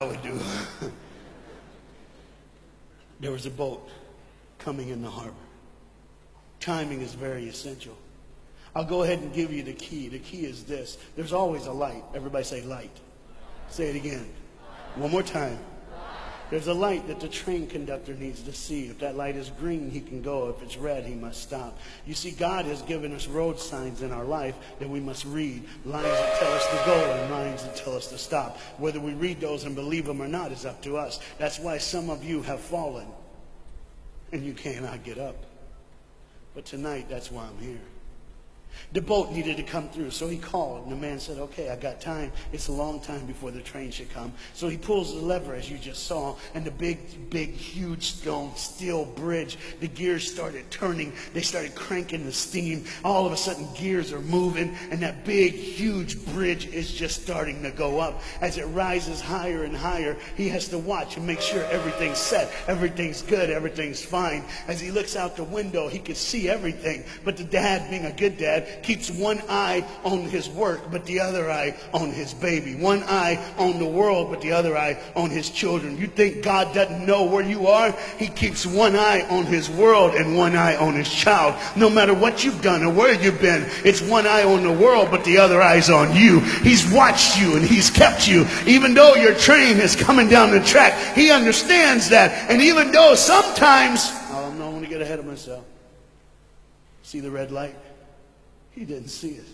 I would do. There was a boat coming in the harbor. Timing is very essential. I'll go ahead and give you the key. The key is this. There's always a light. Everybody say light. Say it again. One more time. There's a light that the train conductor needs to see. If that light is green, he can go. If it's red, he must stop. You see, God has given us road signs in our life that we must read. Lines that tell us to go and lines that tell us to stop. Whether we read those and believe them or not is up to us. That's why some of you have fallen and you cannot get up. But tonight, that's why I'm here. The boat needed to come through, so he called, and the man said, okay, I got time. It's a long time before the train should come. So he pulls the lever, as you just saw, and the big, huge steel bridge, the gears started turning. They started cranking the steam. All of a sudden, gears are moving, and that big, huge bridge is just starting to go up. As it rises higher and higher, he has to watch and make sure everything's set, everything's good, everything's fine. As he looks out the window, he can see everything, but the dad, being a good dad, keeps one eye on his work, but the other eye on his baby. One eye on the world, but the other eye on his children. You think God doesn't know where you are? He keeps one eye on his world and one eye on his child. No matter what you've done or where you've been, it's one eye on the world, but the other eye's on you. He's watched you and he's kept you. Even though your train is coming down the track, he understands that. And even though sometimes, oh no, I want to get ahead of myself. See the red light? He didn't see it.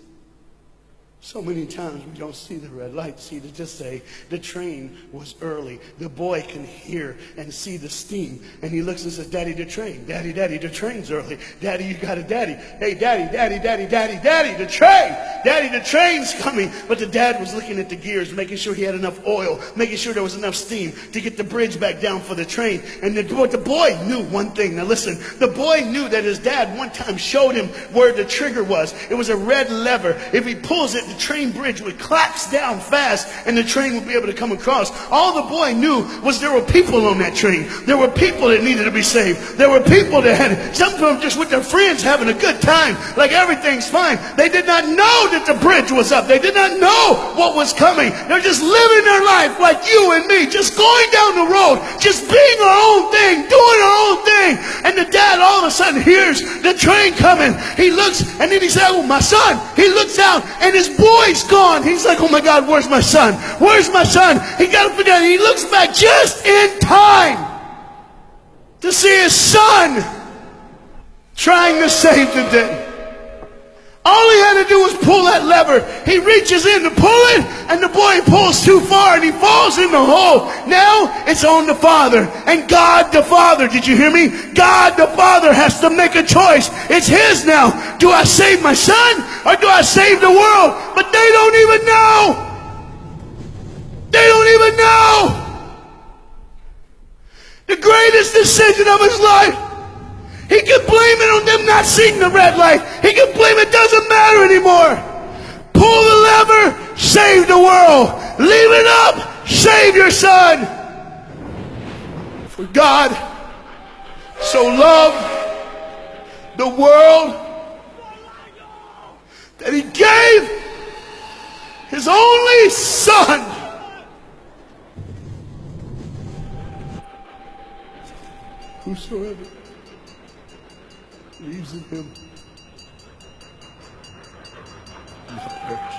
So many times we don't see the red light. See, to just say the train was early. The boy can hear and see the steam. And he looks and says, Daddy, the train. Daddy, the train's early. Daddy, you got a daddy. Hey, Daddy, the train. Daddy, the train's coming. But the dad was looking at the gears, making sure he had enough oil, making sure there was enough steam to get the bridge back down for the train. And the boy knew one thing. Now listen, the boy knew that his dad one time showed him where the trigger was. It was a red lever. If he pulls it, the train bridge would collapse down fast and the train would be able to come across. All the boy knew was there were people on that train. There were people that needed to be saved. There were people that had, some of them just with their friends having a good time, like everything's fine. They did not know that the bridge was up. They did not know what was coming. They're just living their life like you and me, just going down the road, just being our own thing, doing our own thing. And the dad all of a sudden hears the train coming. He looks and then he said, oh, my son. He looks out and his boy's gone. He's like, oh my God, where's my son? Where's my son? He got up and he looks back just in time to see his son trying to save the day. All he had to do was pull that lever. He reaches in to pull it, and the boy pulls too far, and he falls in the hole. Now it's on the father. And God the Father, did you hear me? God the Father has to make a choice. It's his now. Do I save my son, or do I save the world? But they don't even know. They don't even know. The greatest decision of his life. He can blame it on them not seeing the red light. He can blame it doesn't matter anymore. Pull the lever, save the world. Leave it up, save your son. For God so loved the world that he gave his only son. Whosoever believes in him will not perish.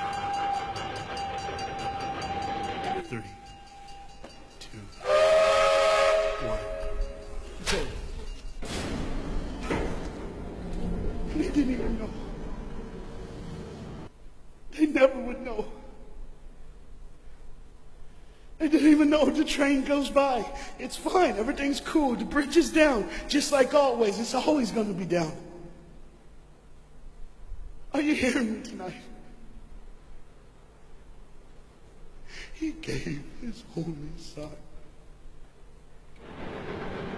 3, 2, 1. It's over. And they didn't even know. They never would know. They didn't even know the train goes by. It's fine. Everything's cool. The bridge is down. Just like always. It's always going to be down. Are you hearing me tonight? He gave his only son.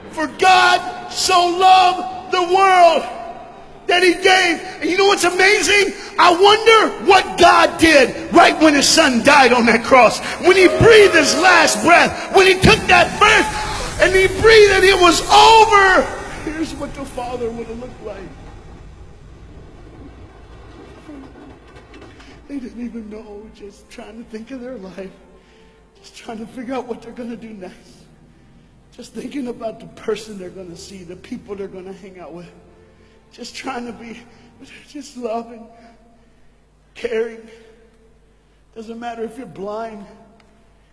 For God so loved the world that he gave. And you know what's amazing? I wonder what God did right when his son died on that cross. When he breathed his last breath. When he took that breath and he breathed and it was over. Here's what the Father would have looked like. They didn't even know, just trying to think of their life. Just trying to figure out what they're going to do next. Just thinking about the person they're going to see, the people they're going to hang out with. Just trying to be, just loving, caring. Doesn't matter if you're blind.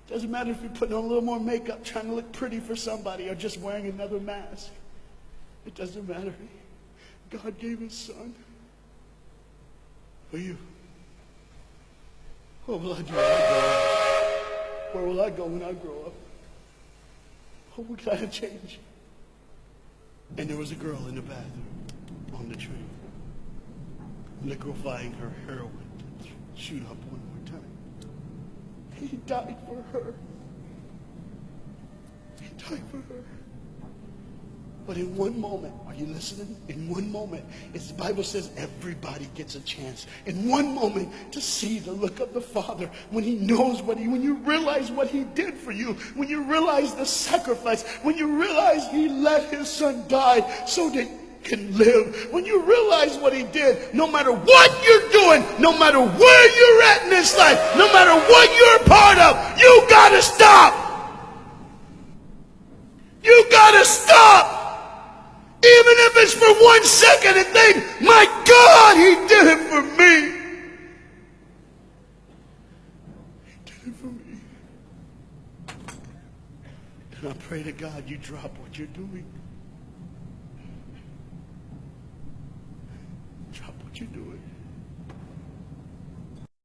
Doesn't matter if you're putting on a little more makeup, trying to look pretty for somebody, or just wearing another mask. It doesn't matter. God gave his son for you. What will I do when I grow up? Where will I go when I grow up? What would I change? And there was a girl in the bathroom on the train, liquefying her heroin to shoot up one more time. He died for her. He died for her. But in one moment, are you listening? In one moment, as the Bible says, everybody gets a chance. In one moment, to see the look of the Father when he knows when you realize what he did for you, when you realize the sacrifice, when you realize he let his son die so that you can live, when you realize what he did, no matter what you're doing, no matter where you're at in this life, no matter what you're a part of, you gotta stop. You gotta stop. Even if it's for 1 second, and think, my God, he did it for me. He did it for me. And I pray to God you drop what you're doing.